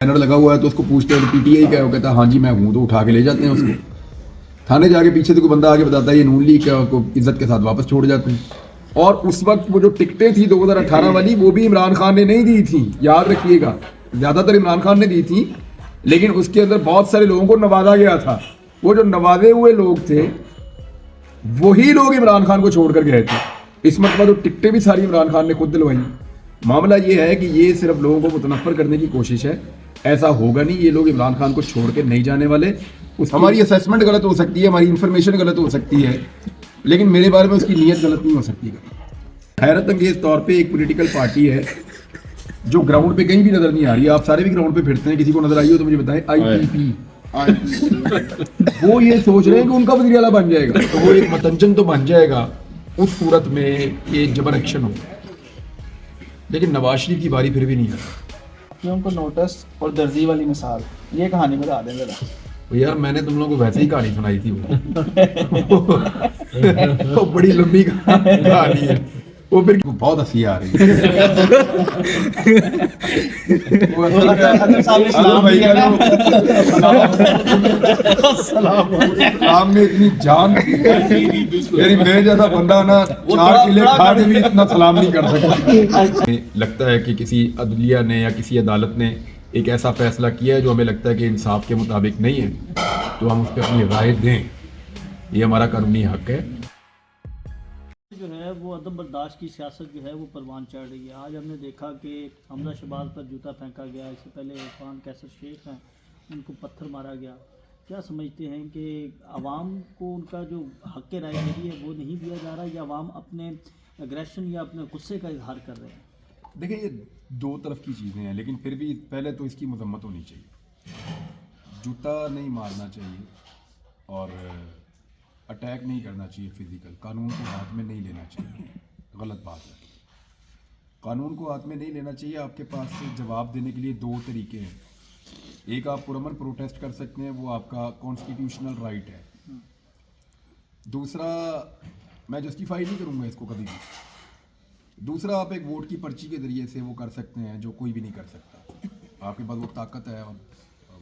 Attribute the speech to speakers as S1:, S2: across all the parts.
S1: Banner लगा हुआ है तो उसको पूछते हैं पीटीआई का है, वो कहता है हाँ जी मैं हूँ, तो उठा के ले जाते हैं उसको। थाने जाके पीछे से कोई बंदा आके बताता है ये नून लीग का, उसको इज्जत के साथ वापस छोड़ जाते हैं। और उस वक्त वो जो टिकटें थी 2018 वाली, वो भी इमरान खान ने नहीं दी थी, याद रखिएगा, ज्यादातर इमरान खान ने दी थी, लेकिन उसके अंदर बहुत सारे लोगों को नवाजा गया था। वो जो नवाजे हुए लोग थे वही लोग इमरान खान को छोड़ कर गए थे। इस मतलब तो टिकटें भी सारी इमरान खान ने खुद दिलवाई। मामला ये है कि ये सिर्फ लोगों को मुतनफ़र करने की कोशिश है, ऐसा होगा नहीं। ये लोग इमरान खान को छोड़ के नहीं जाने वाले। हमारी असेसमेंट गलत हो सकती है, हमारी इंफॉर्मेशन गलत हो सकती है, लेकिन मेरे बारे में उसकी नीयत गलत नहीं हो सकती। हैरत अंगेज तौर पे एक पॉलिटिकल पार्टी है जो ग्राउंड पे कहीं भी नजर नहीं आ रही है। आप सारे भी ग्राउंड पे फिरते हैं, किसी को नजर आई हो तो मुझे बताएं। आईपीपी वो ये सोच रहे हैं कि उनका वज़ीर आला बन जाएगा तो वो एक मतंजन तो बन जाएगा उस सूरत में ये जबर एक्शन हो। लेकिन नवाज शरीफ की बारी फिर भी नहीं है।
S2: उनको नोटिस और दर्जी वाली मिसाल, ये कहानी बता दें जरा।
S1: यार मैंने तुम लोगों को वैसे ही कहानी सुनाई थी वो बड़ी लंबी कहानी है वो, फिर बहुत हंसी आ रही इस्लाम में इतनी जान मेरी मेरे जैसा बंदा ना 4 किले खा के भी इतना सलाम नहीं कर सकता। लगता है कि किसी अदलिया ने या किसी अदालत ने एक ऐसा फैसला किया है जो हमें लगता है कि इंसाफ के मुताबिक नहीं है, तो हम उस पर अपनी राय दें, ये हमारा कानूनी हक है।
S3: जो है वो अदम बर्दाश्त की सियासत जो है वो परवान चढ़ रही है। आज हमने देखा कि हमजा शहबाज पर जूता फेंका गया, इससे पहले इरफान कैसर शेख हैं, उनको पत्थर मारा गया। क्या समझते हैं कि आवाम को उनका जो हक राय दे है वो नहीं दिया जा रहा, या आवाम अपने एग्रेशन या अपने गुस्से का इजहार कर रहे हैं?
S1: देखिए ये दो तरफ की चीज़ें हैं, लेकिन फिर भी पहले तो इसकी मजम्मत होनी चाहिए। जूता नहीं मारना चाहिए और अटैक नहीं करना चाहिए फिजिकल, कानून को हाथ में नहीं लेना चाहिए, गलत बात है। कानून को हाथ में नहीं लेना चाहिए। आपके पास जवाब देने के लिए 2 तरीके हैं। एक आप पुरअमन प्रोटेस्ट कर सकते हैं, वो आपका कॉन्स्टिट्यूशनल राइट है। दूसरा, मैं जस्टिफाई नहीं करूँगा इसको कभी भी, दूसरा आप एक वोट की पर्ची के ज़रिए से वो कर सकते हैं जो कोई भी नहीं कर सकता। आपके पास वो ताकत है और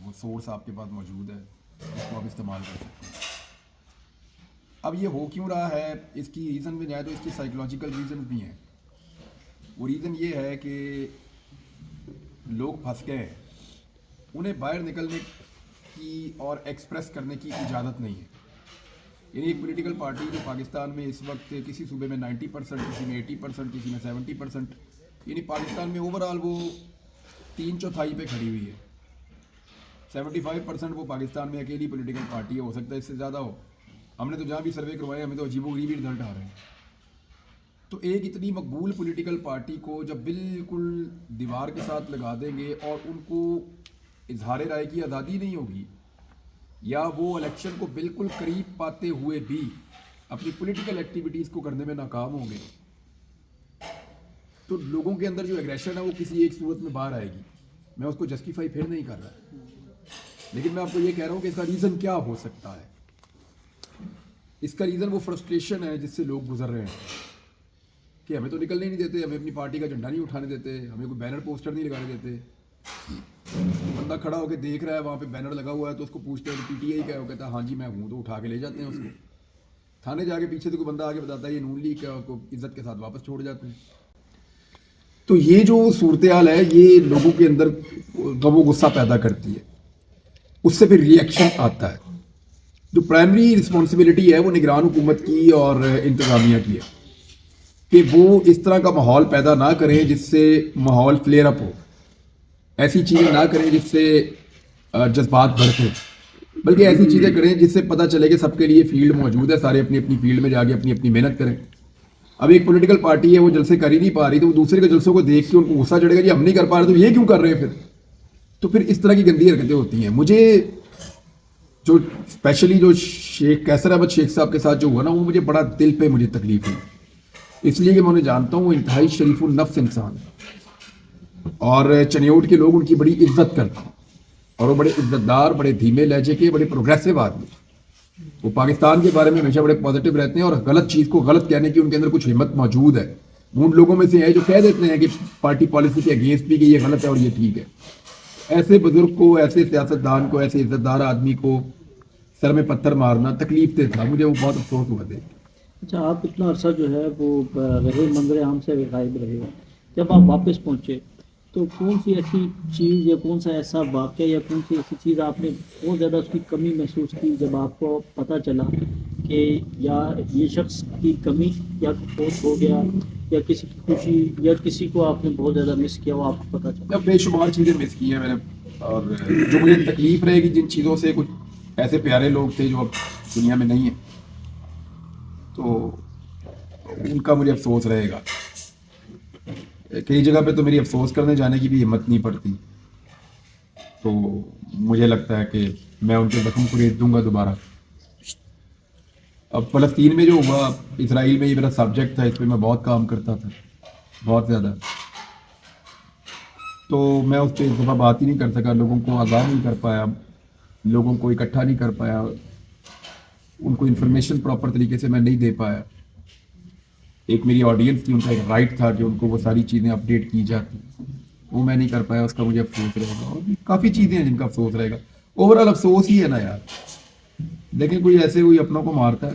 S1: वो सोर्स आपके पास मौजूद है, उसको आप इस्तेमाल कर सकते हैं। अब ये हो क्यों रहा है, इसकी रीज़न भी जाए तो इसकी साइकोलॉजिकल रीज़न भी हैं। वो रीज़न ये है कि लोग फंस गए हैं, उन्हें बाहर निकलने की और एक्सप्रेस करने की इजाज़त नहीं है। यानी एक पॉलिटिकल पार्टी जो पाकिस्तान में इस वक्त किसी सूबे में 90%, किसी में 80%, किसी में 70%, यानी पाकिस्तान में ओवरऑल वो 3/4 पे खड़ी हुई है। 75% वो पाकिस्तान में अकेली पॉलिटिकल पार्टी है, हो सकता है इससे ज़्यादा हो। हमने तो जहाँ भी सर्वे करवाए हमें तो अजीबोगरीब रिजल्ट आ रहे हैं। तो एक इतनी मकबूल पॉलिटिकल पार्टी को जब बिल्कुल दीवार के साथ लगा देंगे और उनको इजहार राय की आज़ादी नहीं होगी, या वो इलेक्शन को बिल्कुल करीब पाते हुए भी अपनी पॉलिटिकल एक्टिविटीज़ को करने में नाकाम होंगे, तो लोगों के अंदर जो एग्रेशन है वो किसी एक सूरत में बाहर आएगी। मैं उसको जस्टिफाई फिर नहीं कर रहा, लेकिन मैं आपको ये कह रहा हूँ कि इसका रीज़न क्या हो सकता है। इसका रीज़न वो फ्रस्ट्रेशन है जिससे लोग गुजर रहे हैं कि हमें तो निकलने नहीं देते, हमें अपनी पार्टी का झंडा नहीं उठाने देते, हमें कोई बैनर पोस्टर नहीं लगाने देते। बंदा खड़ा होकर देख रहा है, वहाँ पे बैनर लगा हुआ है तो उसको पूछते हैं पीटीआई का है, वो कहता है हाँ जी मैं हूँ, तो उठा के ले जाते हैं उसको। थाने जाके पीछे से कोई बंदा आके बताता है ये नून लीग का, उसको इज्जत के साथ वापस छोड़ जाते हैं। तो ये जो सूरत हाल है ये लोगों के अंदर गम गुस्सा पैदा करती है, उससे फिर रिएक्शन आता है। जो प्राइमरी रिस्पॉन्सिबिलिटी है वो निगरान हुकूमत की और इंतज़ामिया की है कि वो इस तरह का माहौल पैदा ना करें जिससे माहौल फ्लेयर अप हो, ऐसी चीज़ें ना करें जिससे जज्बात भड़कें, बल्कि ऐसी चीज़ें करें जिससे पता चले कि सबके लिए फील्ड मौजूद है, सारे अपनी अपनी फील्ड में जाके अपनी अपनी मेहनत करें। अब एक पॉलिटिकल पार्टी है वो जलसे कर ही नहीं पा रही, तो वो दूसरे के जलसों को देख के उनको गुस्सा चढ़ेगा, जी हम नहीं कर पा रहे तो ये क्यों कर रहे हैं फिर। तो फिर इस तरह की गंदी हरकतें होती हैं। मुझे जो स्पेशली जो शेख कैसर अहमद शेख साहब के साथ जो हुआ ना, वो मुझे बड़ा दिल पे मुझे तकलीफ हुई, इसलिए कि मैं उन्हें जानता हूँ, वो इंतहाई शरीफुल नफ्स इंसान है और चनियोट के लोग उनकी बड़ी इज्जत करते हैं और वो बड़े इज्जतदार, बड़े धीमे लहजे के, बड़े प्रोग्रेसिव आदमी। वो पाकिस्तान के बारे में हमेशा बड़े पॉजिटिव रहते हैं और गलत चीज़ को गलत कहने की उनके अंदर कुछ हिम्मत मौजूद है। वो उन लोगों में से है जो कह देते हैं कि पार्टी पॉलिसी के अगेंस्ट भी कि ये गलत है और ये ठीक है। ایسے بزرگ کو, ایسے سیاستدان کو, ایسے عزت دار آدمی کو سر میں پتھر مارنا تکلیف دہ تھا. مجھے وہ بہت افسوس ہوا دیکھ.
S3: اچھا آپ اتنا عرصہ جو ہے وہ رہے منظر عام سے غائب رہے ہو, جب آپ واپس پہنچے تو کون سی ایسی چیز یا کون سا ایسا واقعہ یا کون سی ایسی چیز آپ نے بہت زیادہ اس کی کمی محسوس کی جب آپ کو پتہ چلا کہ یا یہ شخص کی کمی یا فوت ہو گیا یا کسی کی خوشی یا کسی کو آپ نے بہت زیادہ مس کیا وہ آپ کو پتہ چلا؟
S1: بے شمار چیزیں مس کی ہیں میں نے, اور جو مجھے تکلیف رہے گی جن چیزوں سے, کچھ ایسے پیارے لوگ تھے جو اب دنیا میں نہیں ہیں, تو ان کا مجھے افسوس رہے گا. کئی جگہ پہ تو میری افسوس کرنے جانے کی بھی ہمت نہیں پڑتی, تو مجھے لگتا ہے کہ میں ان کے زخم کو ریت دوں گا دوبارہ. اب فلسطین میں جو ہوا, اسرائیل میں یہ میرا سبجیکٹ تھا, اس پہ میں بہت کام کرتا تھا, بہت زیادہ, تو میں اس پہ اس دفعہ بات ہی نہیں کر سکا, لوگوں کو آگاہ نہیں کر پایا, لوگوں کو اکٹھا نہیں کر پایا, ان کو انفارمیشن پراپر طریقے سے میں نہیں دے پایا. ایک میری آڈینس تھی, ان کا ایک رائٹ تھا کہ ان کو وہ ساری چیزیں اپڈیٹ کی جاتی, وہ میں نہیں کر پایا, اس کا مجھے افسوس رہے گا. اور بھی کافی چیزیں ہیں جن کا افسوس رہے گا. اوور آل افسوس ہی ہے نا یار, لیکن کوئی ایسے کوئی اپنوں کو مارتا ہے,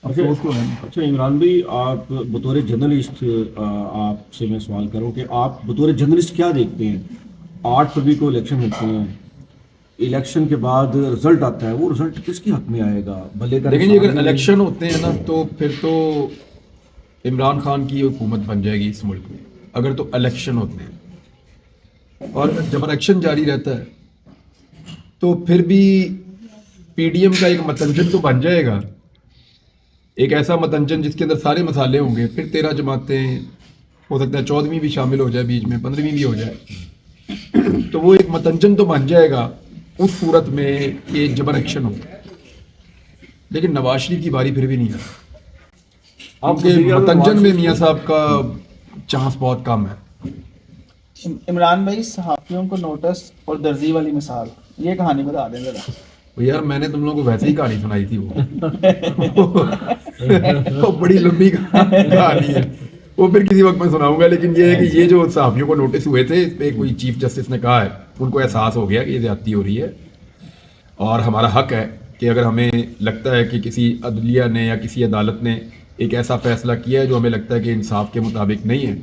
S1: افسوس تو ہے.
S4: اچھا عمران بھائی, آپ بطور جرنلسٹ, آپ سے میں سوال کروں کہ آپ بطور جرنلسٹ کیا دیکھتے ہیں؟ 8 فروری کو الیکشن ہوتے ہیں, الیکشن کے بعد رزلٹ آتا ہے, وہ رزلٹ کس کی حق میں آئے گا؟ بھلے کا
S1: لیکن اگر الیکشن ہوتے ہیں نا تو پھر تو عمران خان کی حکومت بن جائے گی اس ملک میں, اگر تو الیکشن ہوتے ہیں. اور جب الیکشن جاری رہتا ہے تو پھر بھی پی ڈی ایم کا ایک متنجن تو بن جائے گا, ایک ایسا متنجن جس کے اندر سارے مسالے ہوں گے. پھر 13 جماعتیں, ہو سکتا ہے 14ویں بھی شامل ہو جائے بیچ میں, 15ویں بھی ہو جائے, تو وہ ایک متنجن تو بن جائے گا اس صورت میں کہ جب الیکشن ہو. لیکن نواز شریف کی باری پھر بھی نہیں ہے, متنجن میں میاں صاحب کا چانس بہت کم ہے.
S2: عمران بھائی, صحافیوں کو نوٹس اور درزی والی مثال, یہ کہانی بتا دیں ذرا.
S1: یار میں نے تم لوگوں کو ویسے ہی کہانی سنائی تھی, وہ بڑی لمبی کہانی ہے, وہ پھر کسی وقت میں سناؤں گا. لیکن یہ ہے کہ یہ جو صحافیوں کو نوٹس ہوئے تھے, اس پہ کوئی چیف جسٹس نے کہا ہے, ان کو احساس ہو گیا کہ یہ زیادتی ہو رہی ہے, اور ہمارا حق ہے کہ اگر ہمیں لگتا ہے کہ کسی عدلیہ نے یا کسی عدالت نے ایک ایسا فیصلہ کیا ہے جو ہمیں لگتا ہے کہ انصاف کے مطابق نہیں ہے,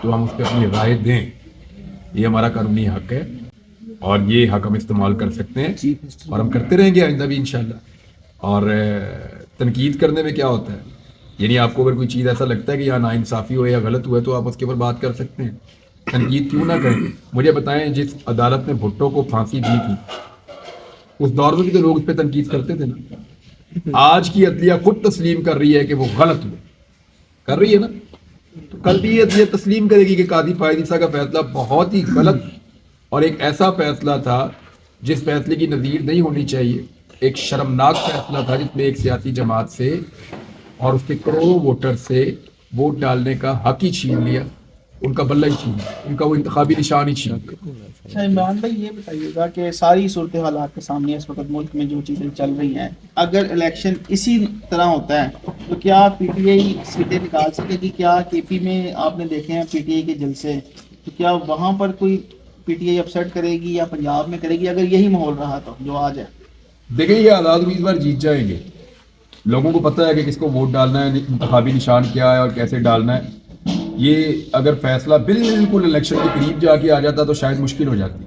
S1: تو ہم اس پہ اپنی رائے دیں. یہ ہمارا قانونی حق ہے, اور یہ حق ہم استعمال کر سکتے ہیں, اور ہم کرتے رہیں گے آئندہ بھی انشاءاللہ. اور تنقید کرنے میں کیا ہوتا ہے, یعنی آپ کو اگر کوئی چیز ایسا لگتا ہے کہ یہاں ناانصافی ہو یا غلط ہوا ہے تو آپ اس کے اوپر بات کر سکتے ہیں, تنقید کیوں نہ کریں. مجھے بتائیں, جس عدالت نے بھٹو کو پھانسی دی تھی اس دور میں بھی تو لوگ اس پہ تنقید کرتے تھے نا. آج کی عدلیہ خود تسلیم کر رہی ہے کہ وہ غلط ہوا, کر رہی ہے نا, تو کل بھی یہ عدلیہ تسلیم کرے گی کہ قاضی فائد عیسیٰ کا فیصلہ بہت ہی غلط اور ایک ایسا فیصلہ تھا جس فیصلے کی نظیر نہیں ہونی چاہیے. ایک شرمناک فیصلہ تھا جس میں ایک سیاسی جماعت سے اور اس کے کروڑوں ووٹر سے ووٹ ڈالنے کا حق ہی چھین لیا, ان کا بلہ ہی چھین لیا, ان کا وہ انتخابی نشان ہی چھین لیا.
S2: اچھا عمران بھائی, یہ بتائیے گا کہ ساری صورتحال آپ کے سامنے اس وقت ملک میں جو چیزیں چل رہی ہیں, اگر الیکشن اسی طرح ہوتا ہے تو کیا پی ٹی آئی سیٹیں نکال سکے گی؟ کیا کے پی میں آپ نے دیکھے ہیں پی ٹی آئی کے جلسے, تو کیا وہاں پر کوئی پی ٹی آئی اپسیٹ کرے گی یا پنجاب میں کرے گی اگر یہی ماحول رہا تو جو آج ہے؟
S1: دیکھیں, یہ آزاد امیدوار جیت جائیں گے, لوگوں کو پتہ ہے کہ کس کو ووٹ ڈالنا ہے, انتخابی نشان کیا ہے اور کیسے ڈالنا ہے. یہ اگر فیصلہ بالکل الیکشن کے قریب جا کے آ جاتا تو شاید مشکل ہو جاتی.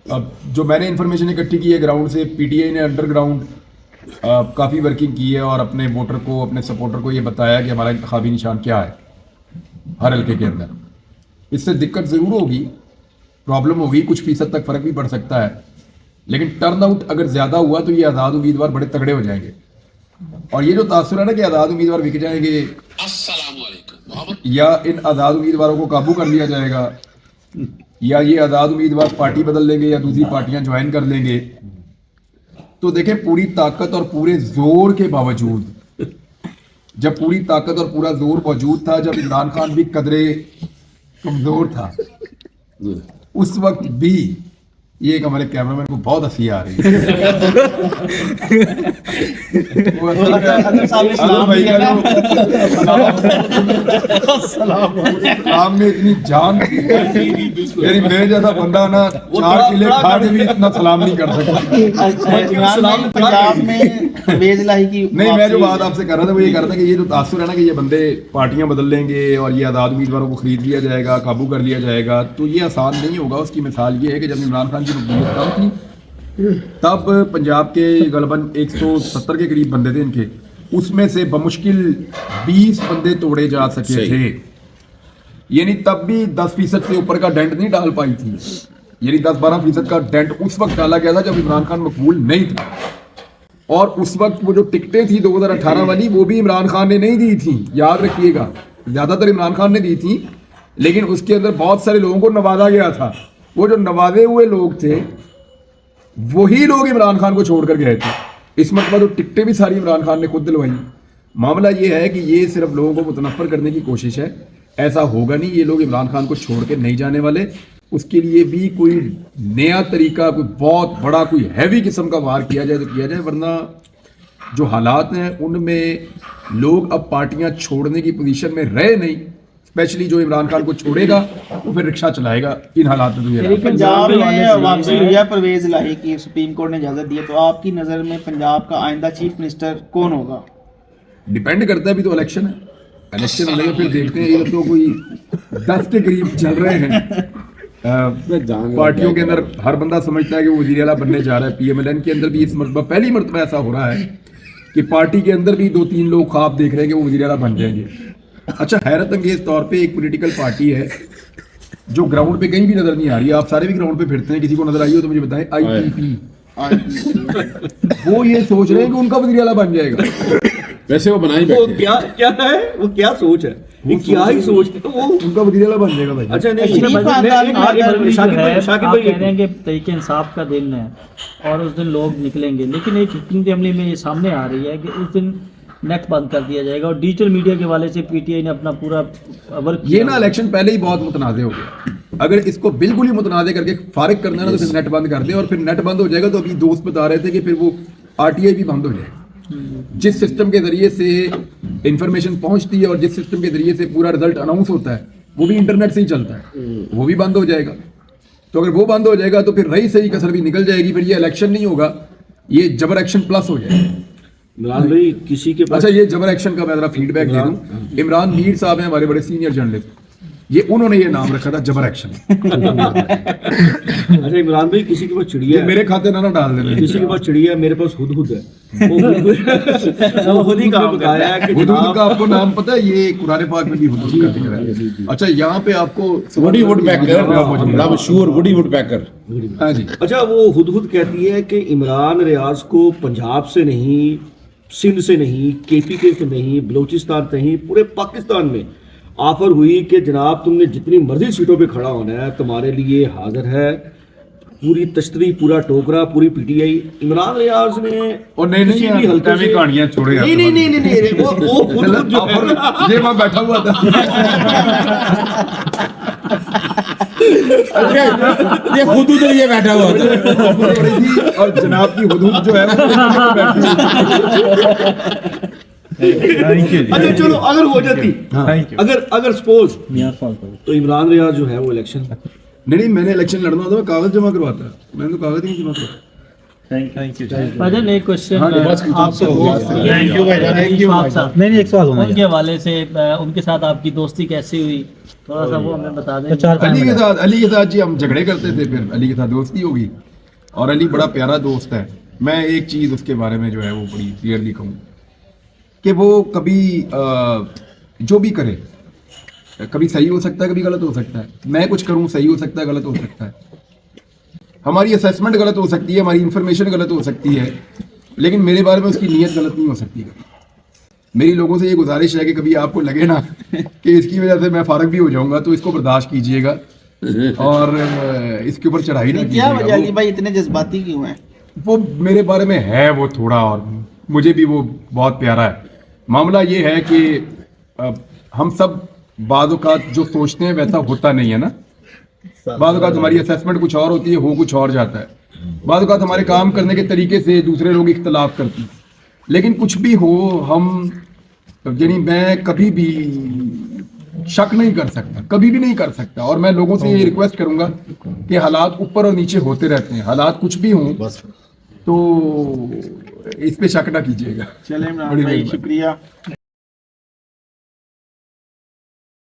S1: اب جو میں نے انفارمیشن اکٹھی کی ہے گراؤنڈ سے, پی ٹی آئی نے انڈر گراؤنڈ کافی ورکنگ کی ہے اور اپنے ووٹر کو, اپنے سپورٹر کو یہ بتایا کہ ہمارا انتخابی نشان کیا ہے ہر حلقے کے اندر. اس سے دقت ضرور ہوگی, پرابلم ہوگی, کچھ فیصد تک فرق بھی پڑ سکتا ہے, لیکن ٹرن آؤٹ اگر زیادہ ہوا تو یہ آزاد امیدوار بڑے تگڑے ہو جائیں گے. اور یہ جو تاثر ہے نا کہ آزاد امیدوار بک جائیں گے یا ان آزاد امیدواروں کو قابو کر لیا جائے گا یا یہ آزاد امیدوار پارٹی بدل لیں گے یا دوسری پارٹیاں جوائن کر لیں گے, تو دیکھیں پوری طاقت اور پورے زور کے باوجود, جب پوری طاقت اور پورا زور موجود تھا, جب عمران خان بھی قدرے کمزور تھا, اس وقت بھی ये एक हमारे कैमरामैन को बहुत हंसी आ रही है। वो
S2: अगर साहब इस्लाम
S1: भाई
S2: भी है ना,
S1: काम में इतनी जान थी, मेरी मेरे जैसा बंदा ना 4 किले खा के भी इतना सलाम नहीं कर सकता।
S2: इमरान भाई, पंजाब में परवेज इलाही की
S1: नहीं, मैं जो बात आपसे कर रहा था वो ये कर रहा था कि ये जो तासुर है ना कि ये बंदे पार्टियां बदल लेंगे और ये आज़ाद उम्मीदवारों को खरीद लिया जाएगा, काबू कर लिया जाएगा, तो ये आसान नहीं होगा। उसकी मिसाल ये है कि जब इमरान खान की हुकूमत कम थी तब पंजाब के गलबन 170 के करीब बंदे थे इनके, उसमें से बमुश्किल 20 बंदे तोड़े जा सके थे। यानी तब भी 10% से ऊपर का डेंट नहीं डाल पाई थी, यानी 10-12% का डेंट उस वक्त डाला गया था जब इमरान खान मकबूल नहीं था। और उस वक्त वो जो टिकटें थी 2018 वाली वो भी इमरान खान ने नहीं दी थी, याद रखिएगा, ज़्यादातर इमरान खान ने दी थी, लेकिन उसके अंदर बहुत सारे लोगों को नवाजा गया था। वो जो नवाजे हुए लोग थे वही लोग इमरान खान को छोड़कर गए थे। इस मरतबा तो टिकटें भी सारी इमरान खान ने खुद दिलवाई। मामला ये है कि ये सिर्फ लोगों को मुतनफ़र करने की कोशिश है, ऐसा होगा नहीं। ये लोग इमरान खान को छोड़ के नहीं जाने वाले। उसके लिए भी कोई नया तरीका, कोई बहुत बड़ा, कोई हैवी किस्म का वार किया जाए तो किया जाए, वरना जो हालात हैं उनमें लोग अब पार्टियां छोड़ने की पोजीशन में रहे नहीं। स्पेशली जो इमरान खान को छोड़ेगा वो फिर रिक्शा चलाएगा इन हालात में। तो ये
S2: लेकिन पंजाब में वापसी हुई है परवेज इलाही की, सुप्रीम कोर्ट ने इजाजत दी है, तो आपकी नज़र में पंजाब का आइंदा चीफ मिनिस्टर कौन होगा?
S1: डिपेंड करता है, अभी तो इलेक्शन है, इलेक्शन होने के फिर देखते हैं। ये तो कोई 10 के करीब चल रहे हैं। पार्टियों के अंदर हर बंदा समझता है कि वो वज़ीर आला बनने जा रहा है। PMLN के अंदर भी इस मरतबा पहली मरतबा ऐसा हो रहा है कि पार्टी के अंदर भी 2-3 लोग ख्वाब देख रहे हैं कि वो वज़ीर आला बन जाएंगे। अच्छा, हैरत अंगेज तौर पे एक पॉलिटिकल पार्टी है जो ग्राउंड पे कहीं भी नजर नहीं आ रही है। आप सारे भी ग्राउंड पे फिरते हैं, किसी को नजर आई हो तो मुझे बताएं। IPP वो ये सोच रहे हैं कि उनका वज़ीर आला बन जाएगा।
S5: वैसे वो बनाई
S4: वो
S5: बैठे
S4: क्या क्या है, वो क्या सोच है, ये क्या ही सोच है, तो वो
S1: उनका वज़ीर आला बन जाएगा भाई।
S4: अच्छा नहीं,
S2: शरीफ खानदान में अगर
S4: शाकिब भाई
S3: आप कह रहे हैं कि तरीके इंसाफ का दिन है और उस दिन लोग निकलेंगे, लेकिन एक हिकमत अमली में ये सामने आ रही है कि उस दिन नेट बंद कर दिया जाएगा। और डिजिटल मीडिया के वाले से PTI ने अपना पूरा वर्क
S1: ये ना इलेक्शन पहले ही बहुत मुतनाज़ हो गया। अगर इसको बिल्कुल ही मुतनाज़ करके फारिग करना है ना तो फिर नेट बंद कर दें, और फिर नेट बंद हो जाएगा तो अभी दोस्त बता रहे थे कि फिर वो RTI भी बंद हो जाएगा। जिस सिस्टम के जरिए से इंफॉर्मेशन पहुंचती है और जिस सिस्टम के जरिए से पूरा रिजल्ट अनाउंस होता है वो भी इंटरनेट से ही चलता है, वो भी बंद हो जाएगा। तो अगर वो बंद हो जाएगा तो फिर रही सही कसर भी निकल जाएगी। फिर ये इलेक्शन नहीं होगा, ये जबर एक्शन प्लस हो जाएगा।
S4: इमरान भाई किसी के पास,
S1: अच्छा, ये जबर एक्शन का मैं जरा फीडबैक दे दूं। इमरान मीर साहब हैं हमारे बड़े सीनियर जर्नलिस्ट, ये उन्होंने ये नाम रखा था जबर एक्शन।
S4: अच्छा इमरान भाई किसी के पास चिड़िया
S1: ये
S4: है,
S1: मेरे खाते ना डाल देना।
S4: किसी के पास चिड़िया है, मेरे पास हुदहुद है, वो खुद ही काम बताया है कि
S1: हुदूद का आपको नाम पता है? ये कुरान पाक में भी हुदूद का जिक्र है। अच्छा, यहाँ पे आपको
S5: वुडी वुडपैकर, बड़ा मशहूर वुडी वुडपैकर।
S1: हाँ जी,
S4: अच्छा वो हुदहुद कहती है कि इमरान रियाज को पंजाब से नहीं, सिंध से नहीं, KPK से नहीं, बलूचिस्तान से नहीं, पूरे पाकिस्तान में ऑफर हुई कि जनाब तुमने जितनी मर्जी सीटों पे खड़ा होना है, तुम्हारे लिए हाजिर है। पूरी तश्तरी, पूरा टोकरा, पूरी PTI। इमरान रियाज ने
S1: और नहीं
S4: किसी भी हल्के से-
S1: कहानियां छोड़े
S4: नहीं नहीं नहीं नहीं नहीं, वो हुदहुद जो है ना,
S1: ये मैं बैठा हुआ था।
S5: ये खुद उधर ये बैठा हुआ था।
S1: और जनाब की हुदूद जो है वो बैठी हुई थी।
S4: अच्छा चलो अगर हो जाती, अगर सपोज तो इमरान रियाज जो है वो इलेक्शन,
S1: नहीं, मैंने इलेक्शन लड़ना होता मैं कागज जमा करवाता, मैंने तो कागज ही नहीं जमा करवाता।
S3: भाजन एक क्वेश्चन आपसे
S6: नहीं एक सवाल होना
S3: उनके हवाले से उनके साथ आपकी दोस्ती कैसी हुई, थोड़ा सा वो हमें बता दें।
S1: अली के साथ जी हम झगड़े करते थे, फिर अली के साथ दोस्ती होगी और अली बड़ा प्यारा दोस्त है। मैं एक चीज़ उसके बारे में जो है वो बड़ी क्लियरली कहूँ कि वो कभी जो भी करे, कभी सही हो सकता है, कभी गलत हो सकता है। मैं कुछ करूँ सही हो सकता है, गलत हो सकता है, हमारी असेसमेंट गलत हो सकती है, हमारी इंफॉर्मेशन गलत हो सकती है, लेकिन मेरे बारे में उसकी नीयत गलत नहीं हो सकती। मेरी लोगों से ये गुजारिश है कि कभी आपको लगे ना कि इसकी वजह से मैं फारग भी हो जाऊंगा तो इसको बर्दाश्त कीजिएगा और इसके ऊपर चढ़ाई ना
S2: क्या वजह अली
S1: कीजिएगा।
S2: भाई इतने जज्बाती क्यों हैं?
S1: वो मेरे बारे में है वो थोड़ा, और मुझे भी वो बहुत प्यारा है। मामला ये है कि हम सब बाद औक़ात जो सोचते हैं वैसा होता नहीं है ना। بعض اوقات ہماری اسیسمنٹ کچھ اور ہوتی ہے, ہو کچھ اور جاتا ہے. بعض اوقات ہمارے کام کرنے کے طریقے سے دوسرے لوگ اختلاف کرتے ہیں. لیکن کچھ بھی ہو, ہم یعنی میں کبھی بھی شک نہیں کر سکتا, کبھی بھی نہیں کر سکتا. اور میں لوگوں سے یہ ریکویسٹ کروں گا کہ حالات اوپر اور نیچے ہوتے رہتے ہیں, حالات کچھ بھی ہوں تو اس پہ شک نہ کیجیے گا.
S2: چلیں عمران
S1: بڑی
S2: بھائی
S1: مہربانی.
S2: شکریہ.